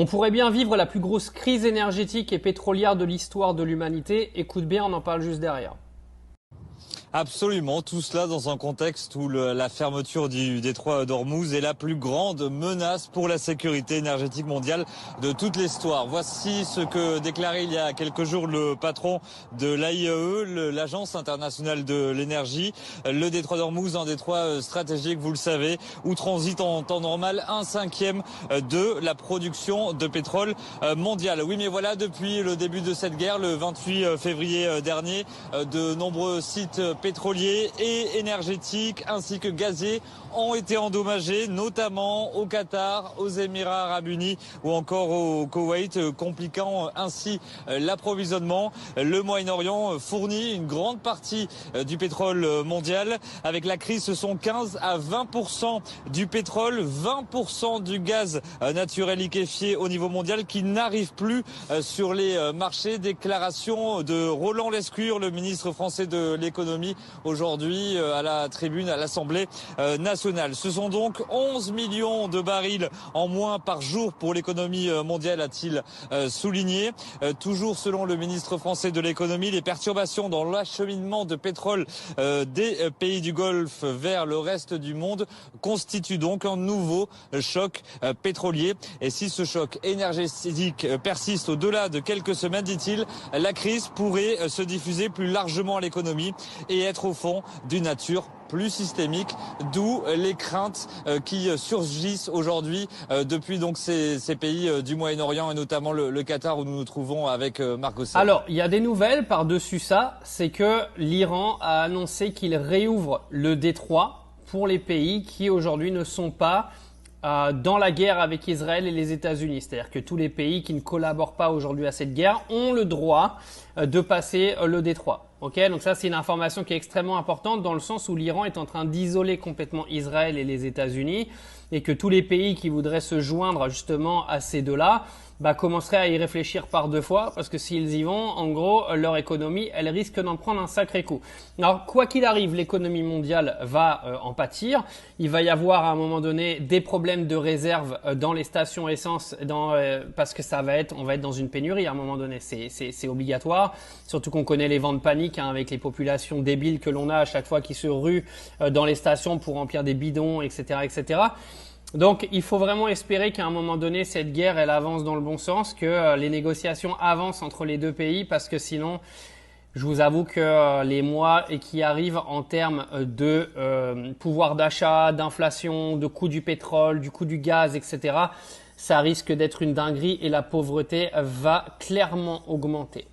On pourrait bien vivre la plus grosse crise énergétique et pétrolière de l'histoire de l'humanité. Écoute bien, on en parle juste derrière. Absolument, tout cela dans un contexte où la fermeture du détroit d'Ormuz est la plus grande menace pour la sécurité énergétique mondiale de toute l'histoire. Voici ce que déclarait il y a quelques jours le patron de l'AIEE, l'Agence internationale de l'énergie. Le détroit d'Ormuz, un détroit stratégique, vous le savez, où transite en temps normal 1/5 de la production de pétrole mondiale. Oui, mais voilà, depuis le début de cette guerre, le 28 février dernier, de nombreux sites pétroliers et énergétiques ainsi que gaziers ont été endommagés, notamment au Qatar, aux Émirats Arabes Unis ou encore au Koweït, compliquant ainsi l'approvisionnement. Le Moyen-Orient fournit une grande partie du pétrole mondial. Avec la crise, ce sont 15 à 20% du pétrole, 20% du gaz naturel liquéfié au niveau mondial qui n'arrive plus sur les marchés. Déclaration de Roland Lescure, le ministre français de l'économie, aujourd'hui à la tribune à l'Assemblée nationale. Ce sont donc 11 millions de barils en moins par jour pour l'économie mondiale, a-t-il souligné. Toujours selon le ministre français de l'économie, les perturbations dans l'acheminement de pétrole des pays du Golfe vers le reste du monde constituent donc un nouveau choc pétrolier. Et si ce choc énergétique persiste au-delà de quelques semaines, dit-il, la crise pourrait se diffuser plus largement à l'économie et être au fond d'une nature plus systémique, d'où les craintes qui surgissent aujourd'hui depuis donc ces pays du Moyen-Orient et notamment le Qatar où nous nous trouvons avec Marc Gosset. Alors, il y a des nouvelles par-dessus ça, c'est que l'Iran a annoncé qu'il réouvre le détroit pour les pays qui aujourd'hui ne sont pas dans la guerre avec Israël et les États-Unis. C'est-à-dire que tous les pays qui ne collaborent pas aujourd'hui à cette guerre ont le droit de passer le détroit. Okay, donc ça, c'est une information qui est extrêmement importante dans le sens où l'Iran est en train d'isoler complètement Israël et les États-Unis et que tous les pays qui voudraient se joindre justement à ces deux-là commenceraient à y réfléchir par deux fois parce que s'ils y vont, en gros, leur économie, elle risque d'en prendre un sacré coup. Alors, quoi qu'il arrive, l'économie mondiale va en pâtir. Il va y avoir à un moment donné des problèmes de réserve dans les stations essence parce que on va être dans une pénurie à un moment donné. C'est obligatoire. Surtout qu'on connaît les vents de panique avec les populations débiles que l'on a à chaque fois qui se ruent dans les stations pour remplir des bidons, etc., etc. Donc, il faut vraiment espérer qu'à un moment donné, cette guerre, elle avance dans le bon sens, que les négociations avancent entre les deux pays, parce que sinon, je vous avoue que les mois qui arrivent en termes de pouvoir d'achat, d'inflation, de coût du pétrole, du coût du gaz, etc., ça risque d'être une dinguerie et la pauvreté va clairement augmenter.